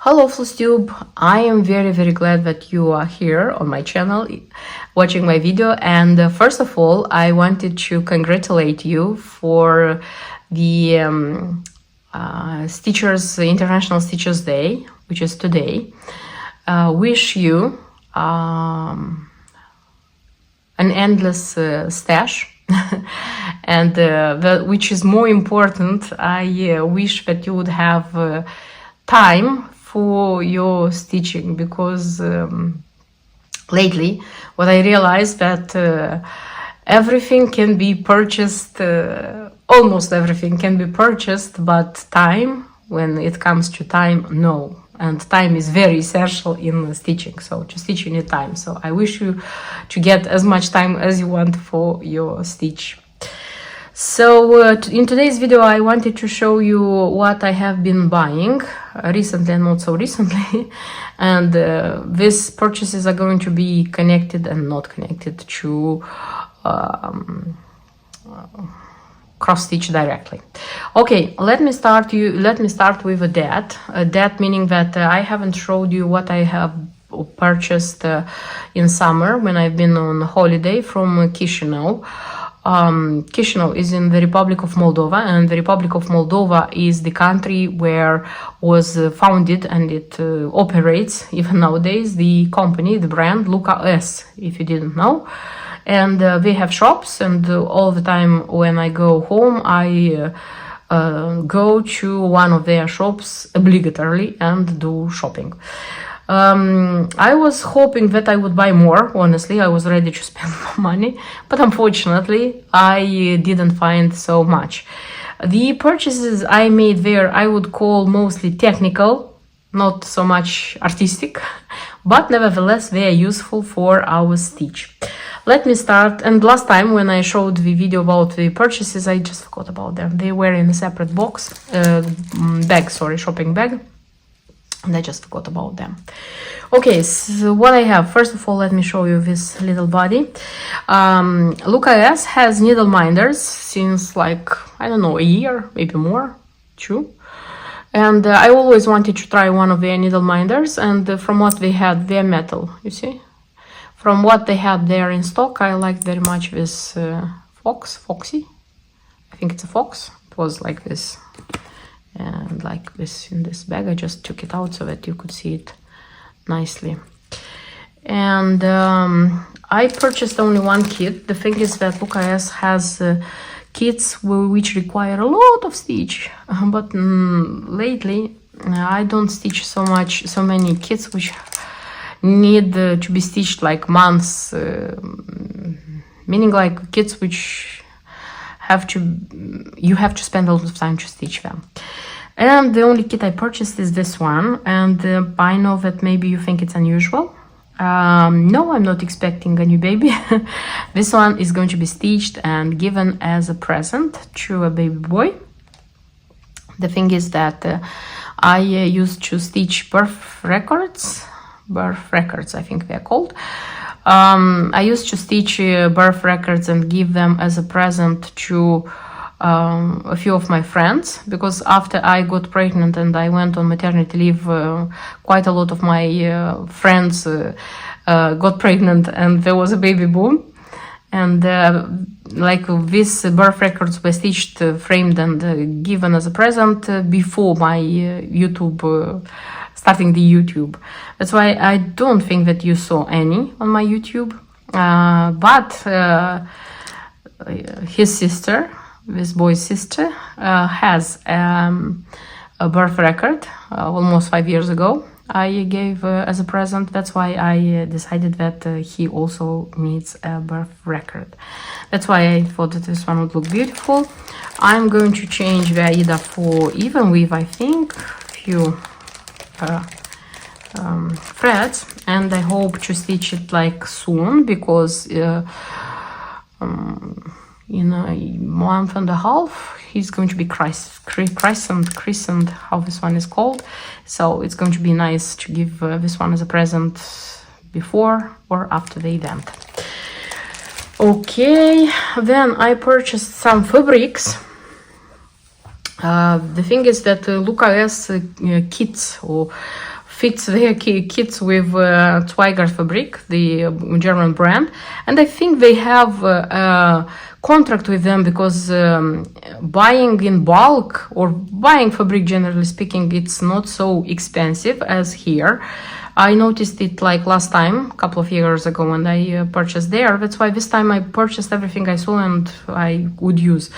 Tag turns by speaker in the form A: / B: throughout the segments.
A: Hello FlossTube, I am very glad that you are here on my channel watching my video, and first of all I wanted to congratulate you for the International Stitchers Day, which is today. Wish you an endless stash and which is more important, I wish that you would have time for your stitching, because lately what I realized that everything can be purchased, almost everything can be purchased, but time, when it comes to time, no. And time is very essential in stitching, so to stitch you need time. So I wish you to get as much time as you want for your stitch. So in today's video I wanted to show you what I have been buying recently and not so recently, and these purchases are going to be connected and not connected to cross stitch directly. Okay, let me start with a that meaning that I haven't showed you what I have purchased in summer when I've been on holiday from Chisinau. Chisinau is in the Republic of Moldova, and the Republic of Moldova is the country where was founded, and it operates even nowadays, the company, the brand Luca S, if you didn't know. And they have shops, and all the time when I go home I go to one of their shops obligatorily and do shopping. I was hoping that I would buy more, honestly. I was ready to spend more money, but unfortunately I didn't find so much. The purchases I made there I would call mostly technical, not so much artistic, but nevertheless they are useful for our stitch. Let me start. And last time when I showed the video about the purchases I just forgot about them. They were in a separate box, shopping bag, and I just forgot about them. Okay, so what I have, first of all, let me show you this little body. Luca S has needle minders since, like, I don't know, a year, maybe more, 2. And I always wanted to try one of their needle minders, and from what they had, they're metal, you see? From what they had there in stock, I liked very much this Foxy. I think it's a Fox. It was like this. And like this in this bag. I just took it out so that you could see it nicely. And I purchased only one kit. The thing is that Luca S has kits which require a lot of stitch, but lately I don't stitch so many kits which need to be stitched like months, meaning like kits which you have to spend a lot of time to stitch them. And the only kit I purchased is this one, and I know that maybe you think it's unusual. No, I'm not expecting a new baby. This one is going to be stitched and given as a present to a baby boy. The thing is that I used to stitch birth records, I think they're called. I used to stitch birth records and give them as a present to a few of my friends, because after I got pregnant and I went on maternity leave, quite a lot of my friends got pregnant and there was a baby boom. And like these birth records were stitched, framed and given as a present before my starting the YouTube. That's why I don't think that you saw any on my YouTube. But his sister, this boy's sister, has a birth record almost 5 years ago. I gave as a present. That's why I decided that he also needs a birth record. That's why I thought that this one would look beautiful. I'm going to change the Aida for even with, I think, few threads, and I hope to stitch it like soon, because in a month and a half he's going to be christened, how this one is called. So it's going to be nice to give this one as a present before or after the event. Okay, then I purchased some fabrics. The thing is that Luca S kits or fits their kits with Zweigart Fabrik, the German brand, and I think they have a contract with them because buying in bulk or buying fabric, generally speaking, it's not so expensive as here. I noticed it like last time, a couple of years ago when I purchased there. That's why this time I purchased everything I saw and I would use.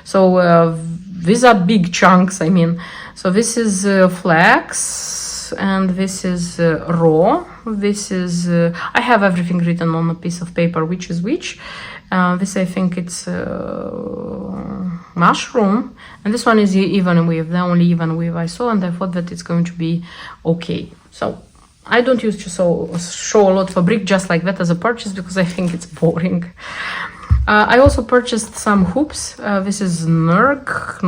A: So these are big chunks, I mean. So this is flax and this is raw. This is, I have everything written on a piece of paper, which is which. This I think it's mushroom, and this one is even weave, the only even weave I saw, and I thought that it's going to be okay. So I don't use to show a lot of fabric just like that as a purchase because I think it's boring. I also purchased some hoops. This is Nurge.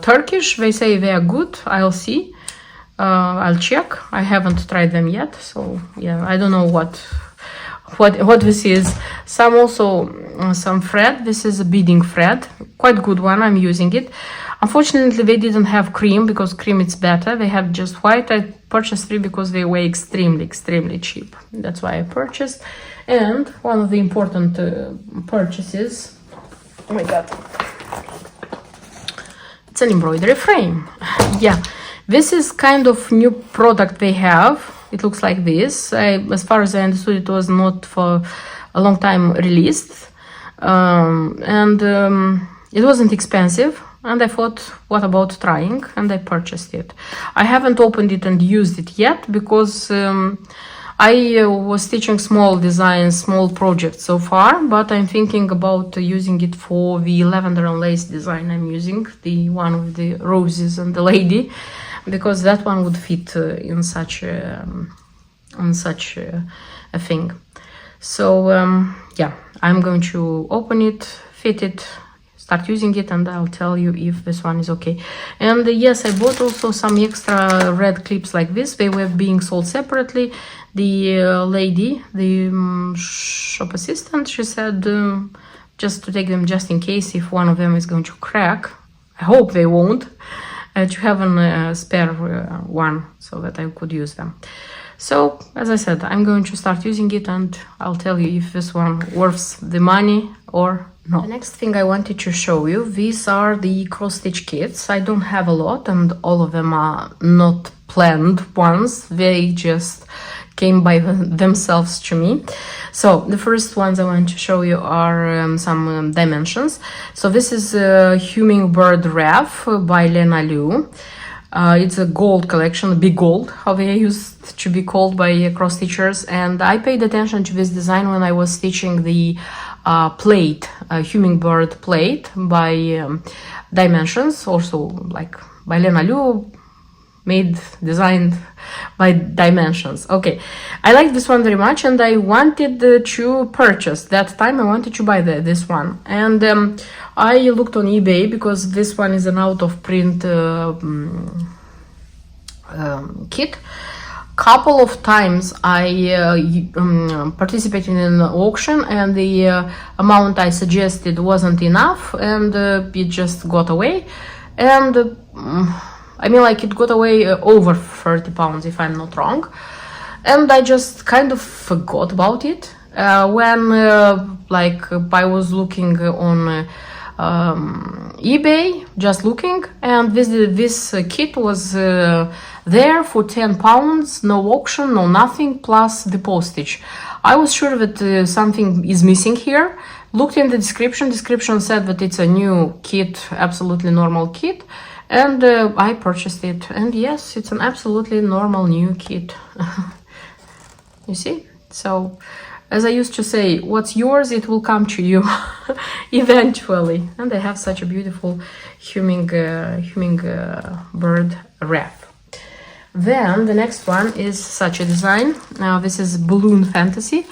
A: Turkish. They say they are good. I'll see. I'll check. I haven't tried them yet, so yeah, I don't know what this is. Some thread. This is a beading thread, quite good one. I'm using it. Unfortunately, they didn't have cream because cream is better. They have just white. I purchased 3 because they were extremely cheap. That's why I purchased. And one of the important purchases. Oh my god! It's an embroidery frame. Yeah. This is kind of new product they have. It looks like this. As far as I understood, it was not for a long time released. It wasn't expensive. And I thought, what about trying? And I purchased it. I haven't opened it and used it yet because I was teaching small designs, small projects so far, but I'm thinking about using it for the lavender and lace design I'm using, the one with the roses and the lady, because that one would fit in such a thing. So yeah, I'm going to open it, fit it, start using it, and I'll tell you if this one is okay. And yes, I bought also some extra red clips like this. They were being sold separately. The lady, the shop assistant, she said just to take them just in case if one of them is going to crack. I hope they won't. To have a spare one so that I could use them. So, as I said, I'm going to start using it and I'll tell you if this one worth the money or no. The next thing I wanted to show you, these are the cross-stitch kits. I don't have a lot and all of them are not planned ones. They just came by themselves to me. So the first ones I want to show you are some dimensions. So this is Hummingbird Wreath by Lena Liu. It's a gold collection, big gold, how they used to be called by cross-stitchers. And I paid attention to this design when I was stitching the plate, Hummingbird plate by Dimensions, also like by Lena Liu, designed by Dimensions. Okay, I like this one very much and I wanted to purchase. That time I wanted to buy this one, and I looked on eBay because this one is an out of print kit. Couple of times I participated in an auction and the amount I suggested wasn't enough, and it just got away. And I mean, like, it got away over 30 pounds, if I'm not wrong. And I just kind of forgot about it. When, like, I was looking on eBay, just looking, and this kit was there for 10 pounds, no auction, no nothing, plus the postage. I was sure that something is missing here. Looked in the description said that it's a new kit, absolutely normal kit. And I purchased it, and yes, it's an absolutely normal new kit. You see? So, as I used to say, what's yours, it will come to you eventually. And I have such a beautiful hummingbird wreath. Then the next one is such a design. Now this is Balloon Fantasy.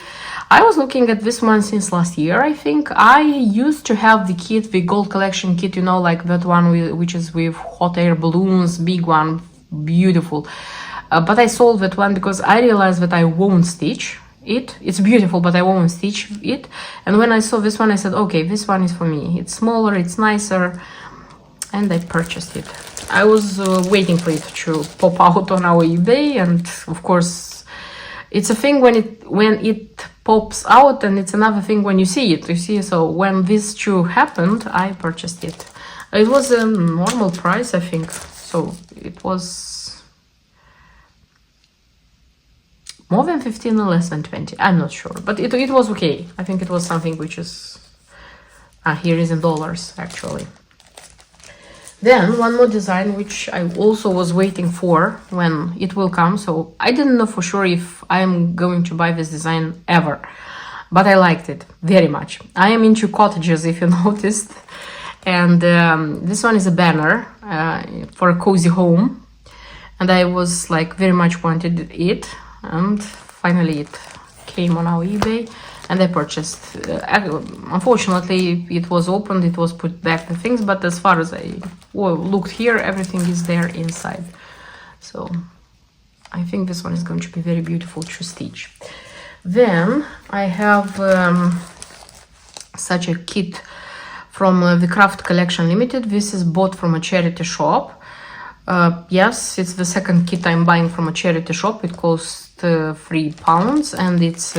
A: I was looking at this one since last year, I think. I used to have the kit, the gold collection kit, you know, like that one which is with hot air balloons, big one, beautiful. But I sold that one because I realized that I won't stitch. it. It's beautiful, but I won't stitch it. And when I saw this one, I said, okay, this one is for me. It's smaller, it's nicer, and I purchased it. I was waiting for it to pop out on our eBay, and of course, it's a thing when it pops out, and it's another thing when you see it. You see, so when this two happened, I purchased it. It was a normal price, I think. So it was more than 15 or less than 20. I'm not sure, but it was okay. I think it was something which is here is in dollars actually. Then one more design which I also was waiting for when it will come. So I didn't know for sure if I'm going to buy this design ever, but I liked it very much. I am into cottages, if you noticed. And this one is a banner for a cozy home. And I was like very much wanted it. And finally it came on our eBay. And I purchased. Unfortunately, it was opened, it was put back the things, but as far as I looked here, everything is there inside. So I think this one is going to be very beautiful to stitch. Then I have such a kit from the Craft Collection Limited. This is bought from a charity shop. Yes, it's the second kit I'm buying from a charity shop. It cost £3, and it's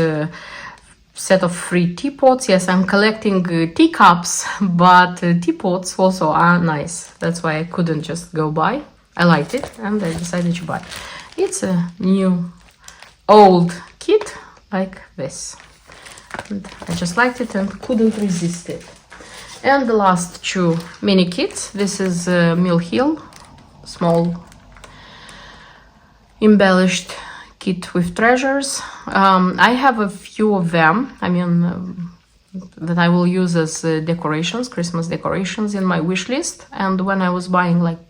A: set of 3 teapots. Yes, I'm collecting teacups, but teapots also are nice. That's why I couldn't just go buy. I liked it and I decided to buy. It's a new old kit like this. And I just liked it and couldn't resist it. And the last 2 mini kits. This is Mill Hill, small embellished kit with treasures. I have a few of them, I mean, that I will use as decorations, Christmas decorations in my wish list. And when I was buying like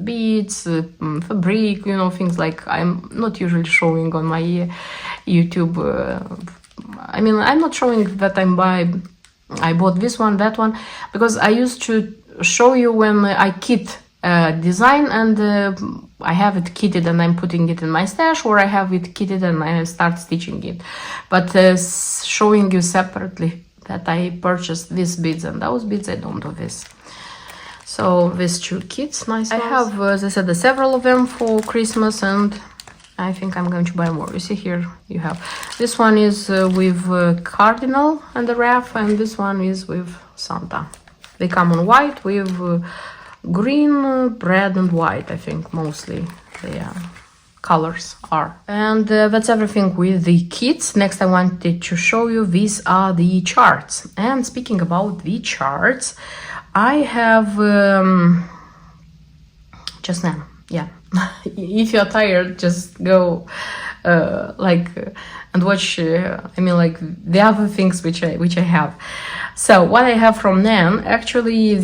A: beads, fabric, you know, things like I'm not usually showing on my YouTube. I mean, I'm not showing that I bought this one, that one, because I used to show you when I kit design and I have it kitted and I'm putting it in my stash, or I have it kitted and I start stitching it. But showing you separately that I purchased these beads and those beads, I don't do this. So these 2 kits, nice ones. I have, as I said, several of them for Christmas, and I think I'm going to buy more. You see here, you have this one is with Cardinal and the wreath, and this one is with Santa. They come on white with green, red and white, I think mostly the colors are. And that's everything with the kits. Next I wanted to show you, these are the charts. And speaking about the charts, I have just now, yeah. If you're tired, just go and watch I mean, like the other things which I have. So what I have from Nan, actually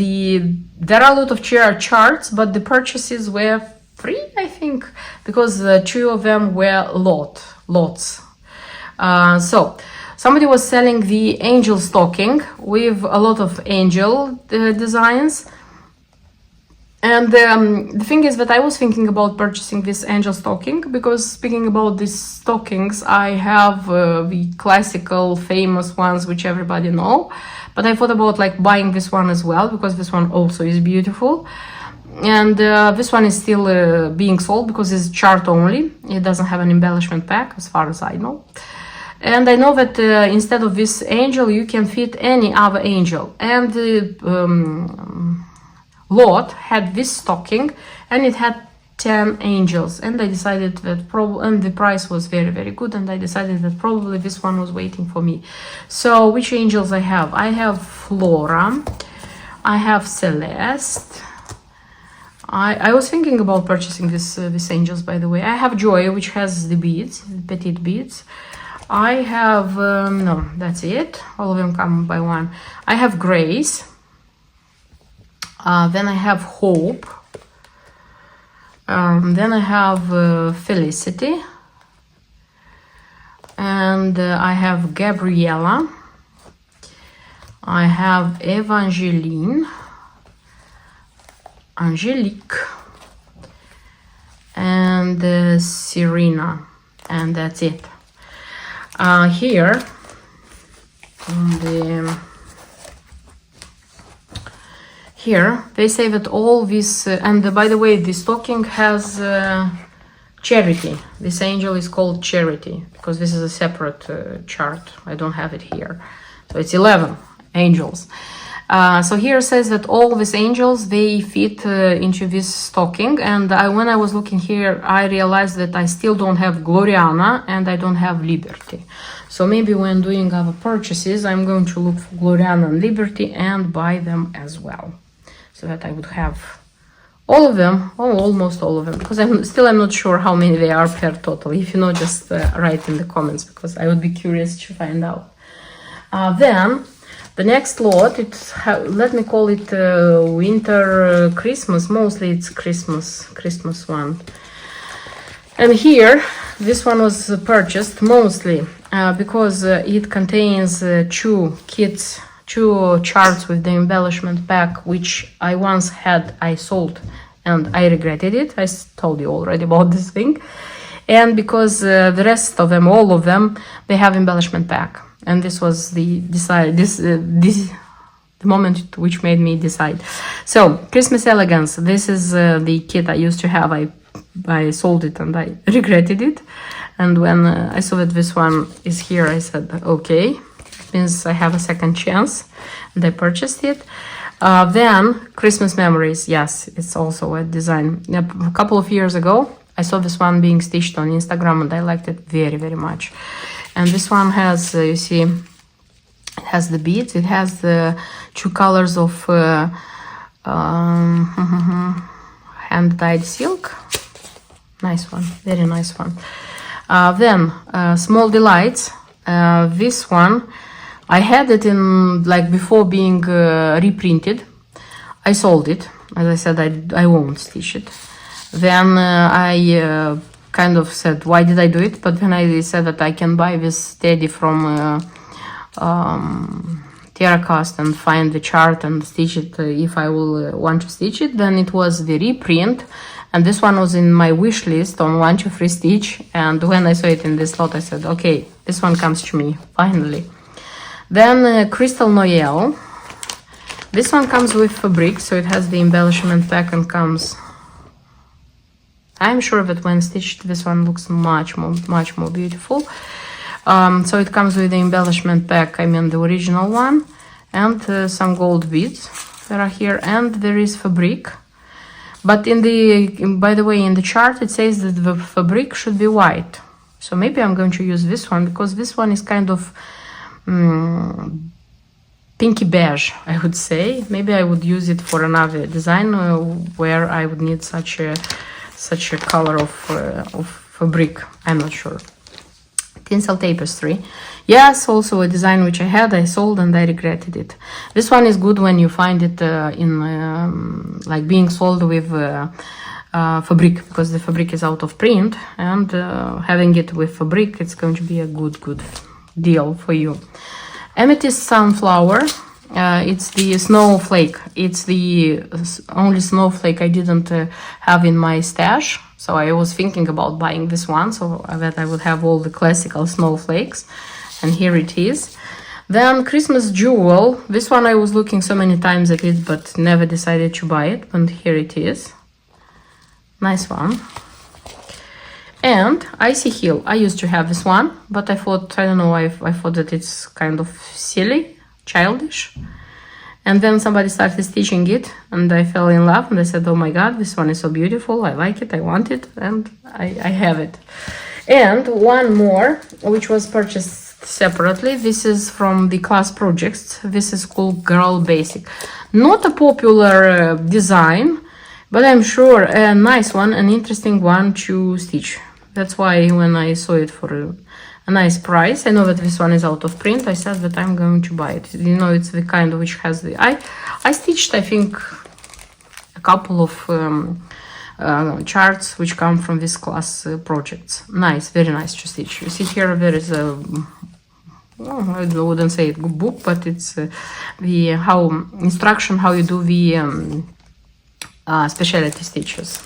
A: there are a lot of charts, but the purchases were free, I think, because 2 of them were lots. So somebody was selling the angel stocking with a lot of angel designs. And the thing is that I was thinking about purchasing this angel stocking, because speaking about these stockings, I have the classical famous ones which everybody know, but I thought about like buying this one as well, because this one also is beautiful. And this one is still being sold because it's chart only. It doesn't have an embellishment pack as far as I know. And I know that instead of this angel you can fit any other angel, and lot had this stocking and it had 10 angels, and I decided that and the price was very, very good, and I decided that probably this one was waiting for me. So which angels I have? I have Flora, I have Celeste. I was thinking about purchasing these angels, by the way. I have Joy, which has the beads, petite beads. I have no, that's it, all of them come by one. I have Grace. Then I have Hope. Then I have Felicity. And I have Gabriella. I have Evangeline. Angelique. And Serena. And that's it. Here, here they say that all this, and by the way, the stocking has Charity. This angel is called Charity because this is a separate chart. I don't have it here. So it's 11 angels. So here it says that all these angels, they fit into this stocking. And when I was looking here, I realized that I still don't have Gloriana and I don't have Liberty. So maybe when doing other purchases, I'm going to look for Gloriana and Liberty and buy them as well. So that I would have all of them, or almost all of them, because I'm not sure how many they are per total. If you know, just write in the comments, because I would be curious to find out. Then the next lot, let me call it winter Christmas. Mostly it's Christmas one. And here, this one was purchased mostly because it contains two charts with the embellishment pack, which I once had, I sold, and I regretted it. I told you already about this thing. And because the rest of them, all of them, they have embellishment pack. And this was the moment which made me decide. So, Christmas Elegance, this is the kit I used to have. I sold it and I regretted it. And when I saw that this one is here, I said, okay, means I have a second chance, and I purchased it. Then Christmas Memories, yes, it's also a design. A couple of years ago, I saw this one being stitched on Instagram, and I liked it very, very much. And this one has, you see, it has the beads. It has the two colors of hand-dyed silk. Nice one, very nice one. Then Small Delights. This one, I had it in, like, before being reprinted. I sold it. As I said, I won't stitch it. Then I kind of said, why did I do it? But then I said that I can buy this teddy from TerraCast and find the chart and stitch it if I will want to stitch it. Then it was the reprint. And this one was in my wish list on 1 2 3 Stitch. And when I saw it in this lot, I said, okay, this one comes to me, finally. Then Crystal Noel. This one comes with fabric, so it has the embellishment pack and comes... I'm sure that when stitched, this one looks much more beautiful. So it comes with the embellishment pack, I mean the original one, and some gold beads that are here, and there is fabric. But by the way, in the chart it says that the fabric should be white. So maybe I'm going to use this one, because this one is kind of pinky beige, I would say. Maybe I would use it for another design where I would need such a color of fabric. I'm not sure. Tinsel Tapestry. Yes, also a design which I sold and I regretted it. This one is good when you find it in like being sold with fabric, because the fabric is out of print, and having it with fabric, it's going to be a good deal for you. Amethyst Sunflower. It's the snowflake. It's the only snowflake I didn't have in my stash. So I was thinking about buying this one so that I would have all the classical snowflakes. And here it is. Then Christmas Jewel. This one I was looking so many times at it, but never decided to buy it. And here it is. Nice one. And Icy Hill. I used to have this one, but I thought, I don't know, I thought that it's kind of silly, childish. And then somebody started stitching it and I fell in love and I said, oh my god, this one is so beautiful, I like it, I want it, and I have it. And one more, which was purchased separately. This is from the Class Projects. This is called Girl Basic. Not a popular design, but I'm sure a nice one, an interesting one to stitch. That's why when I saw it for a nice price, I know that this one is out of print, I said that I'm going to buy it. You know, it's the kind which has the... I stitched, I think, a couple of charts which come from this Class Projects. Nice, very nice to stitch. You see here there is a... Oh, I wouldn't say it book, but it's instruction how you do the specialty stitches.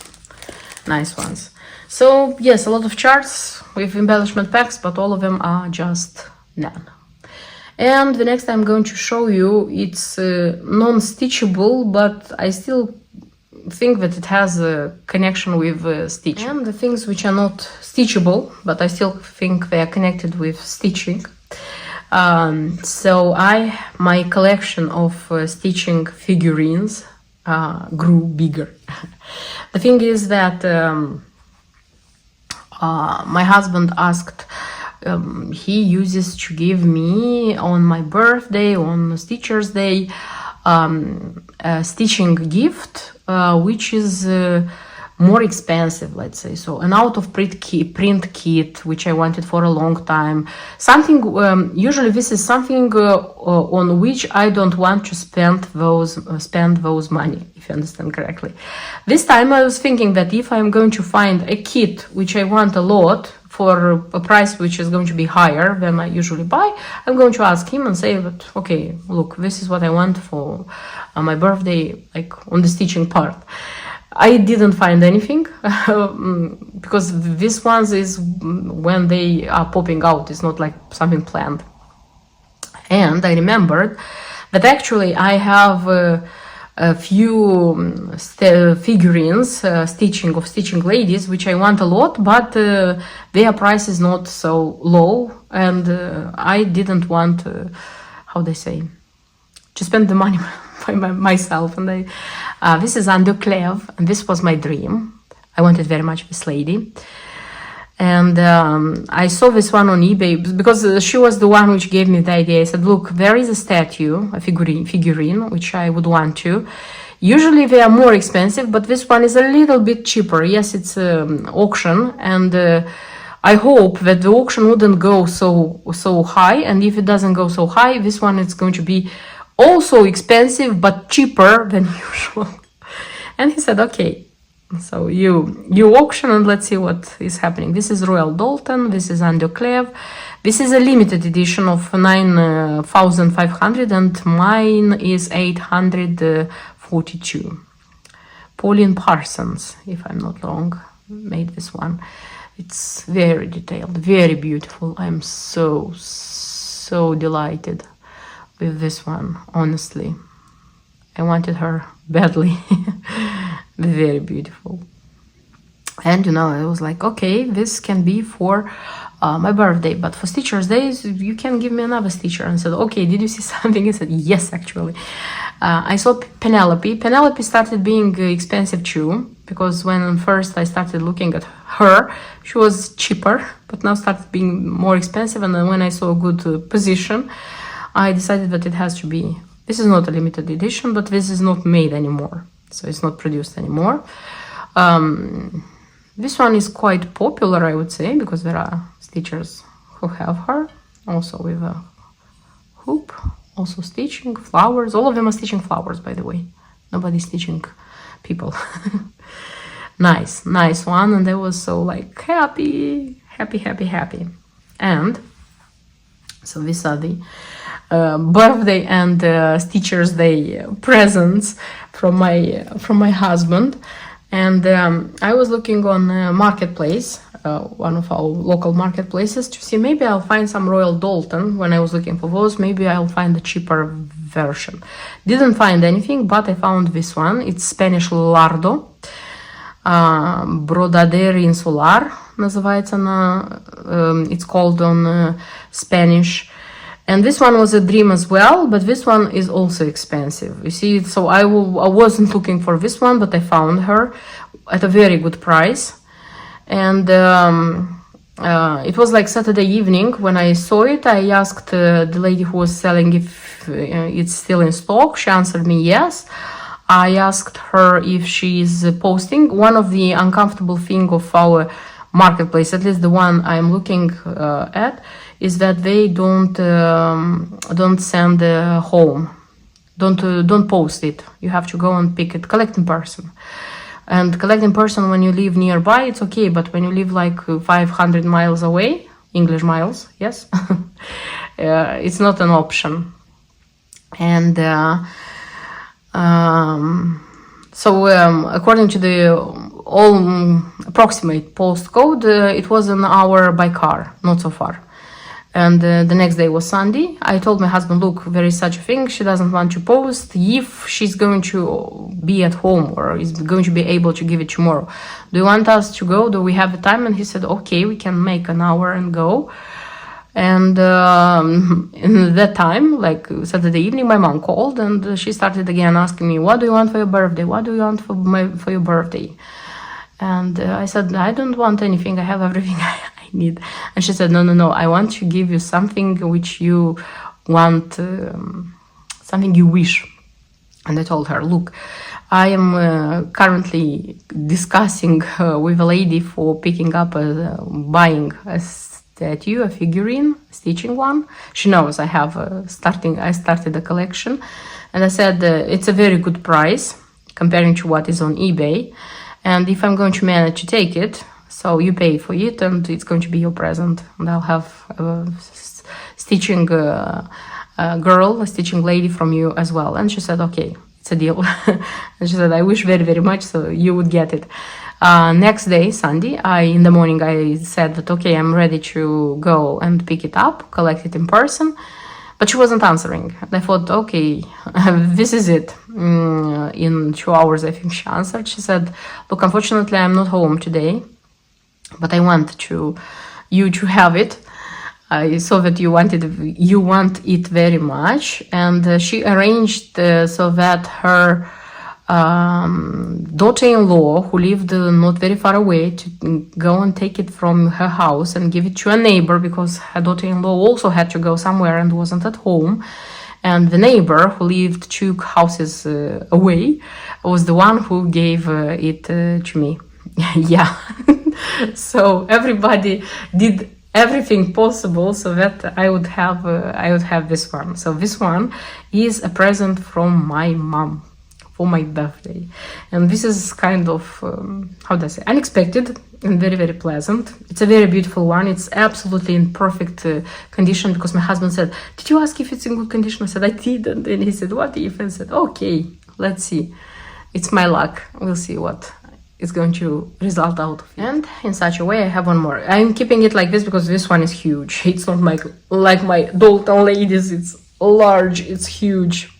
A: Nice ones. So yes, a lot of charts with embellishment packs, but all of them are just none. And the next I'm going to show you, it's non-stitchable, but I still think that it has a connection with stitching. And the things which are not stitchable, but I still think they are connected with stitching. So my collection of stitching figurines grew bigger. The thing is that my husband asked, he uses to give me on my birthday, on Stitcher's Day, a stitching gift, which is more expensive, let's say. So an out of print kit, which I wanted for a long time. Something, usually this is something on which I don't want to spend those money, if you understand correctly. This time I was thinking that if I'm going to find a kit which I want a lot for a price which is going to be higher than I usually buy, I'm going to ask him and say that, okay, look, this is what I want for my birthday, like on the stitching part. I didn't find anything because this ones is when they are popping out. It's not like something planned. And I remembered that actually I have a few figurines, stitching ladies, which I want a lot, but their price is not so low, and I didn't want, how they say, to spend the money by myself. And this is Anne de Clèves, and this was my dream. I wanted very much this lady. And I saw this one on eBay because she was the one which gave me the idea. I said, look, there is a statue, a figurine, which I would want to. Usually they are more expensive, but this one is a little bit cheaper. Yes, it's auction, and I hope that the auction wouldn't go so high. And if it doesn't go so high, this one is going to be also expensive, but cheaper than usual. And he said, okay. So you auction and let's see what is happening. This is Royal Doulton. This is Anne de Clèves. This is a limited edition of 9,500 and mine is 842. Pauline Parsons, if I'm not wrong, made this one. It's very detailed, very beautiful. I'm so delighted with this one, honestly. I wanted her badly. Very beautiful. And you know, I was like, okay, this can be for my birthday, but for Stitcher's Days you can give me another stitcher. And I said, okay, did you see something? He said, yes, actually. I saw Penelope started being expensive too, because when first I started looking at her, she was cheaper, but now started being more expensive. And then when I saw a good position, I decided that it has to be, this is not a limited edition, but this is not made anymore. So it's not produced anymore. This one is quite popular, I would say, because there are stitchers who have her. Also with a hoop, also stitching flowers. All of them are stitching flowers, by the way. Nobody's stitching people. Nice one. And I was so like happy. And so these are the birthday and Stitcher's Day presents from my husband. And I was looking on Marketplace, one of our local marketplaces, to see maybe I'll find some Royal Doulton. When I was looking for those, maybe I'll find the cheaper version. Didn't find anything, but I found this one. It's Spanish Lardo, Brodadera Insular называется на, it's called on Spanish. And this one was a dream as well, but this one is also expensive. You see, so I wasn't looking for this one, but I found her at a very good price. And it was like Saturday evening when I saw it. I asked the lady who was selling if it's still in stock. She answered me yes. I asked her if she is posting. One of the uncomfortable thing of our marketplace, at least the one I'm looking at, is that they don't send home, don't post it. You have to go and pick it, collect in person. And collect in person when you live nearby, it's okay, but when you live like 500 miles away, English miles, yes, it's not an option. And so according to the all approximate postcode. It was an hour by car, not so far. And the next day was Sunday. I told my husband, look, there is such a thing. She doesn't want to post if she's going to be at home or is going to be able to give it tomorrow. Do you want us to go? Do we have the time? And he said, okay, we can make an hour and go. And in that time, like Saturday evening, my mom called and she started again asking me, what do you want for your birthday? What do you want for your birthday? And I said, I don't want anything. I have everything I need. And she said, no, I want to give you something which you want, something you wish. And I told her, look, I am currently discussing with a lady for picking up, buying a statue, a figurine, stitching one. She knows I have I started a collection. And I said, it's a very good price comparing to what is on eBay. And if I'm going to manage to take it, so you pay for it and it's going to be your present. And I'll have a stitching girl, a stitching lady from you as well. And she said, okay, it's a deal. And she said, I wish very, very much so you would get it. Next day, Sunday, in the morning, I said that, okay, I'm ready to go and pick it up, collect it in person. But she wasn't answering. And I thought, okay, this is it. In 2 hours, I think she answered. She said, look, unfortunately, I'm not home today, but I want you to have it. I saw that you want it very much. And she arranged so that her daughter-in-law, who lived not very far away, to go and take it from her house and give it to a neighbor, because her daughter-in-law also had to go somewhere and wasn't at home. And the neighbor, who lived 2 houses away, was the one who gave it to me. Yeah. So everybody did everything possible so that I would have this one. So this one is a present from my mom for my birthday. And this is kind of, how do I say, unexpected and very, very pleasant. It's a very beautiful one. It's absolutely in perfect condition, because my husband said, did you ask if it's in good condition? I said, I didn't. And he said, what if? And I said, okay, let's see. It's my luck. We'll see what is going to result out of it. And in such a way, I have one more. I'm keeping it like this because this one is huge. It's not like my Dalton ladies. It's large, it's huge.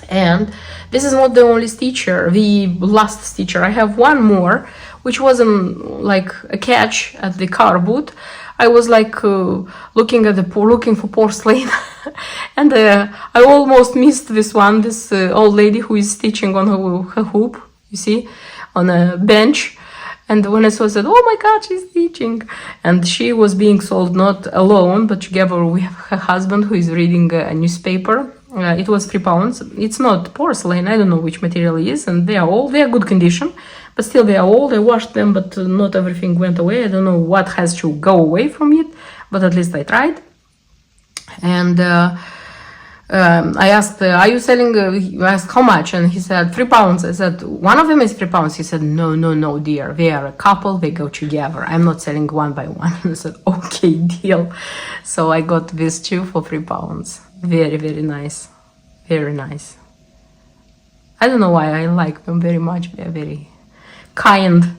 A: And this is not the only stitcher, the last stitcher. I have one more, which wasn't like a catch at the car boot. I was like looking for porcelain, and I almost missed this one. This old lady who is stitching on her hoop, you see, on a bench. And when I saw, I said, oh my God, she's stitching. And she was being sold not alone, but together with her husband, who is reading a newspaper. It was £3. It's not porcelain. I don't know which material it is, and they are good condition, but still they are old. I washed them, but not everything went away. I don't know what has to go away from it, but at least I tried. And I asked, are you selling? I asked how much, and he said £3. I said, one of them is £3. He said, no, dear, they are a couple, they go together. I'm not selling one by one. I said, okay, deal. So I got these 2 for £3. Very, very nice. Very nice. I don't know why I like them very much. They're very kind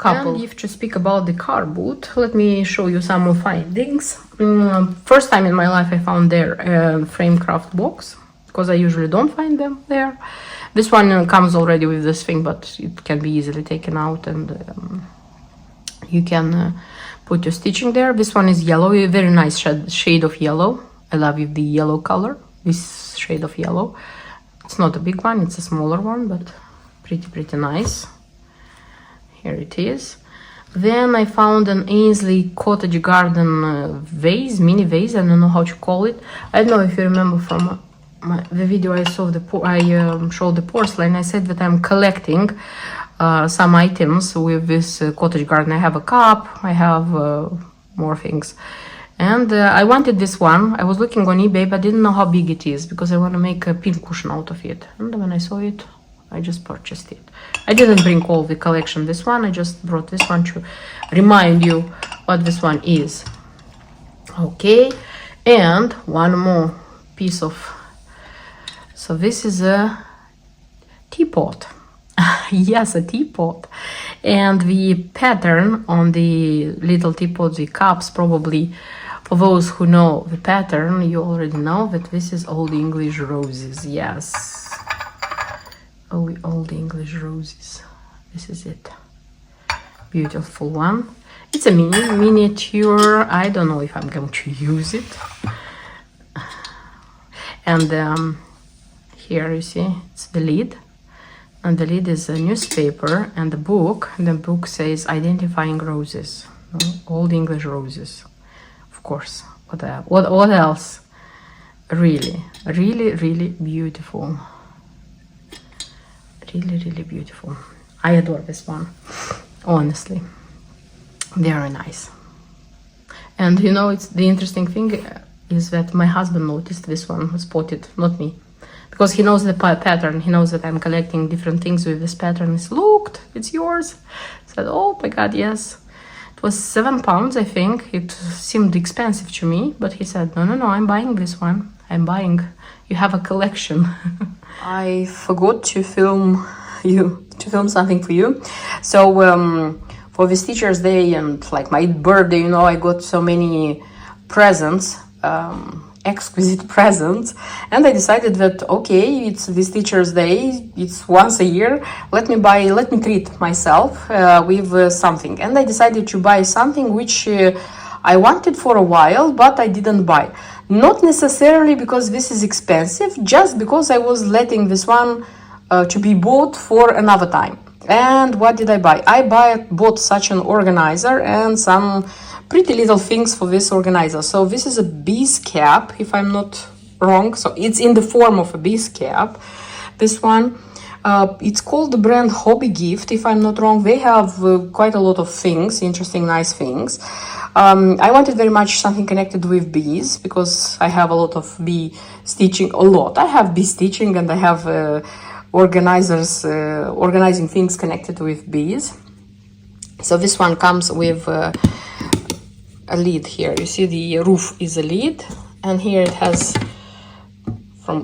A: couple. And if to speak about the car boot, let me show you some of findings. First time in my life I found their frame craft box, because I usually don't find them there. This one comes already with this thing, but it can be easily taken out, and you can put your stitching there. This one is yellow, a very nice shade of yellow. I love the yellow color, this shade of yellow. It's not a big one, it's a smaller one, but pretty nice. Here it is. Then I found an Ainsley Cottage Garden vase, mini vase. I don't know how to call it. I don't know if you remember from the video I showed the porcelain. I said that I'm collecting some items with this cottage garden. I have a cup, I have more things. And I wanted this one. I was looking on eBay, but didn't know how big it is, because I want to make a pin cushion out of it. And when I saw it, I just purchased it. I didn't bring all the collection this one. I just brought this one to remind you what this one is. Okay, and one more piece of... So this is a teapot. Yes, a teapot. And the pattern on the little teapot, the cups, probably for those who know the pattern, you already know that this is Old English roses. Yes. Oh, Old English roses. This is it. Beautiful one. It's a miniature. I don't know if I'm going to use it. And here you see it's the lid, and the lid is a newspaper and the book. And the book says Identifying Roses, Old English Roses, of course. What else? Really, really, really beautiful. Really, really beautiful. I adore this one, honestly. Very nice. And you know, it's the interesting thing is that my husband noticed this one, spotted, not me, because he knows the pattern. He knows that I'm collecting different things with this pattern. He's looked, it's yours. I said, oh my God, yes. It was £7, I think. It seemed expensive to me, but he said, no, I'm buying this one. I'm buying. You have a collection. I forgot to film something for you. So for this Teacher's Day and like my birthday, you know, I got so many presents, exquisite presents, and I decided that okay, it's this Teacher's Day, it's once a year, let me treat myself with something. And I decided to buy something which I wanted for a while, but I didn't buy. Not necessarily because this is expensive, just because I was letting this one to be bought for another time. And what did I buy? I bought such an organizer and some pretty little things for this organizer. So this is a bee's cap, if I'm not wrong. So it's in the form of a bee's cap, this one. It's called the brand Hobby Gift, if I'm not wrong. They have quite a lot of things, interesting, nice things. I wanted very much something connected with bees, because I have a lot of bee stitching, I have bee stitching, and I have organizing things connected with bees. So this one comes with a lid here. You see the roof is a lid, and here it has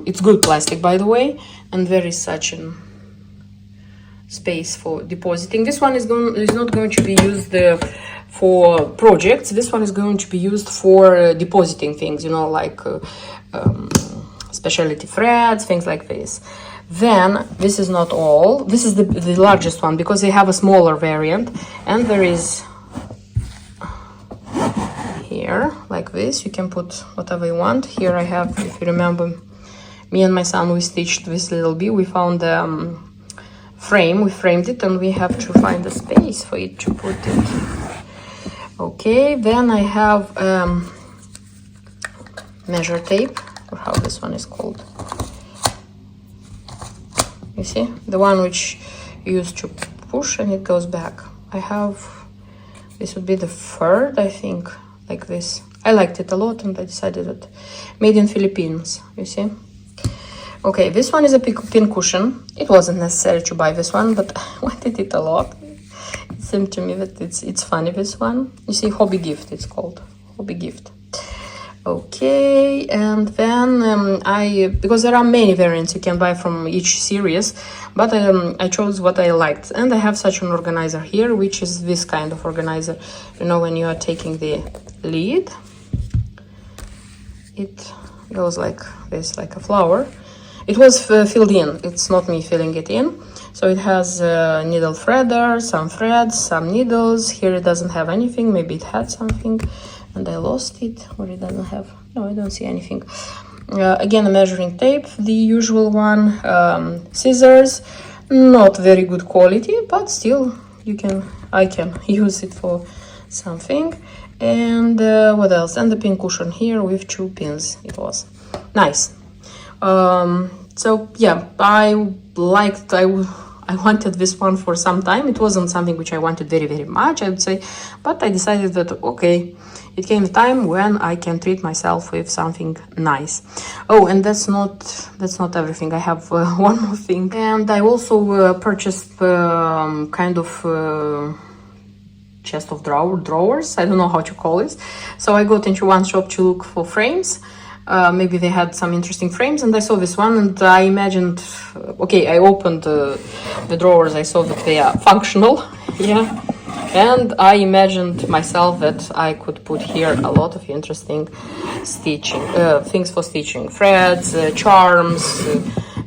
A: it's good plastic, by the way, and there is such a space for depositing. This one is not going to be used for projects. This one is going to be used for depositing things, you know, like specialty threads, things like this. Then this is not all. This is the largest one, because they have a smaller variant, and there is here like this. You can put whatever you want. Here I have, if you remember, me and my son, we stitched this little bee. We found frame, we framed it, and we have to find a space for it to put it. Okay, then I have measure tape, or how this one is called. You see, the one which you use to push and it goes back. I have, this would be the third, I think, like this. I liked it a lot, and I decided that made in Philippines, you see. Okay, this one is a pin cushion. It wasn't necessary to buy this one, but I wanted it a lot. It seemed to me that it's funny, this one. You see, Hobby Gift, it's called. Hobby Gift. Okay, and then because there are many variants you can buy from each series, but I chose what I liked. And I have such an organizer here, which is this kind of organizer. You know, when you are taking the lid, it goes like this, like a flower. It was filled in. It's not me filling it in. So it has a needle threader, some threads, some needles. Here it doesn't have anything. Maybe it had something and I lost it, or it doesn't have. No, I don't see anything. Again, a measuring tape, the usual one. Scissors, not very good quality, but still I can use it for something. And what else? And the pin cushion here with 2 pins. It was nice. So yeah, I wanted this one for some time. It wasn't something which I wanted very, very much, I would say, but I decided that okay, it came a time when I can treat myself with something nice. Oh, and that's not everything. I have one more thing, and I also purchased kind of chest of drawers. I don't know how to call it. So I got into one shop to look for frames. Maybe they had some interesting frames, and I saw this one and I imagined, okay, I opened the drawers, I saw that they are functional, yeah, and I imagined myself that I could put here a lot of interesting stitching, things for stitching, threads, charms,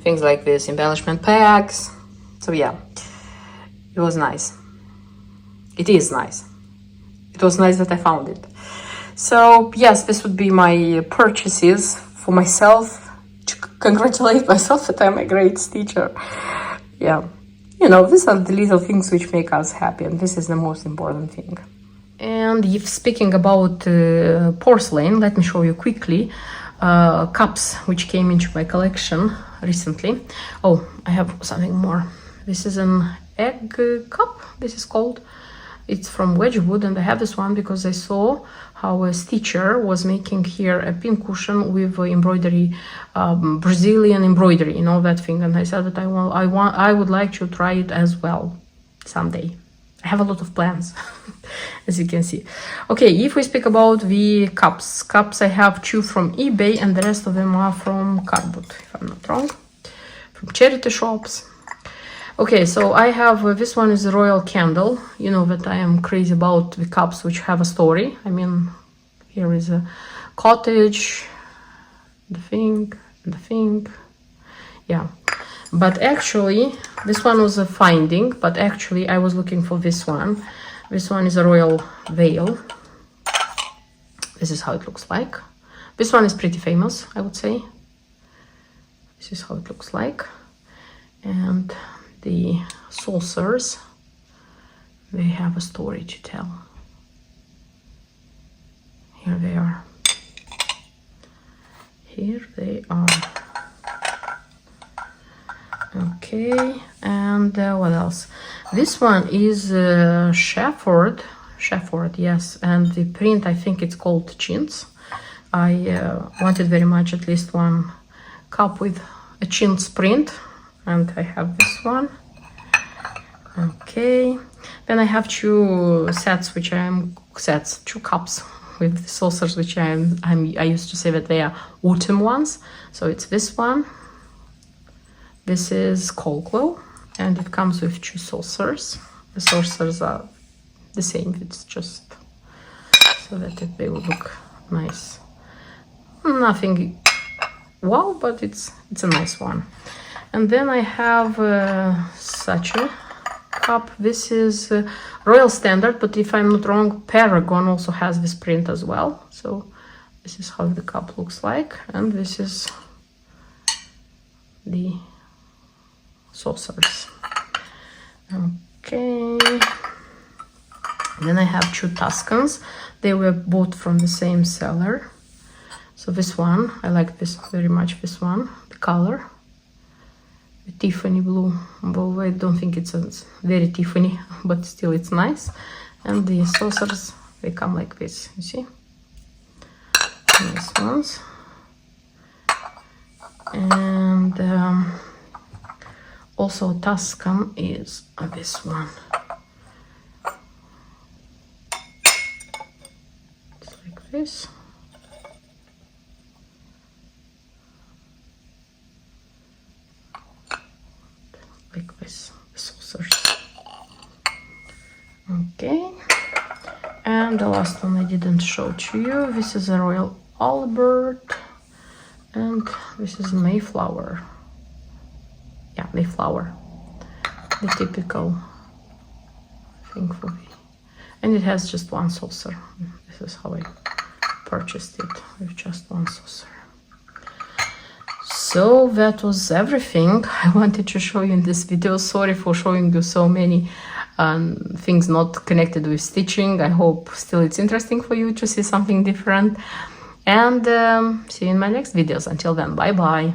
A: things like this, embellishment packs. So yeah, it was nice. It is nice. It was nice that I found it. So yes, this would be my purchases for myself, to congratulate myself that I'm a great stitcher. Yeah, you know, these are the little things which make us happy, and this is the most important thing. And if speaking about porcelain, let me show you quickly cups which came into my collection recently. Oh, I have something more. This is an egg cup, this is called. It's from Wedgwood, and I have this one because I saw how a stitcher was making here a pincushion with embroidery, Brazilian embroidery, you know, that thing. And I said that I would like to try it as well someday. I have a lot of plans, as you can see. Okay, if we speak about the cups I have 2 from eBay, and the rest of them are from Cardboard, if I'm not wrong, from charity shops. Okay, so I have, this one is a royal candle. You know that I am crazy about the cups which have a story. I mean, here is a cottage, the thing, yeah. But actually, this one was a finding, but actually I was looking for this one. This one is a royal veil. This is how it looks like. This one is pretty famous, I would say. This is how it looks like. And the saucers, they have a story to tell. Here they are. Here they are. Okay, and what else? This one is Shepherd, yes, and the print, I think it's called Chintz. I wanted very much at least one cup with a chintz print, and I have this one. Okay, then I have 2 sets, which I 2 cups with saucers, which I used to say that they are autumn ones. So it's this one. This is Coldglow, and it comes with 2 saucers. The saucers are the same, it's just so that they will look nice. Nothing wow, but it's a nice one. And then I have such a cup. This is Royal Standard, but if I'm not wrong, Paragon also has this print as well. So this is how the cup looks like, and this is the saucers. Okay, then I have 2 Tuscans. They were bought from the same seller. So this one, I like this very much, this one, the color, the Tiffany blue, although I don't think it's a very Tiffany, but still it's nice. And the saucers, they come like this, you see, nice ones. And also Tuscan is this one. It's like this. Like this, the saucers. Okay, and the last one I didn't show to you. This is a Royal Albert, and this is Mayflower. Yeah, Mayflower, the typical thing for me. And it has just 1 saucer. This is how I purchased it, with just 1 saucer. So that was everything I wanted to show you in this video. Sorry for showing you so many things not connected with stitching. I hope still it's interesting for you to see something different. And see you in my next videos. Until then, bye bye.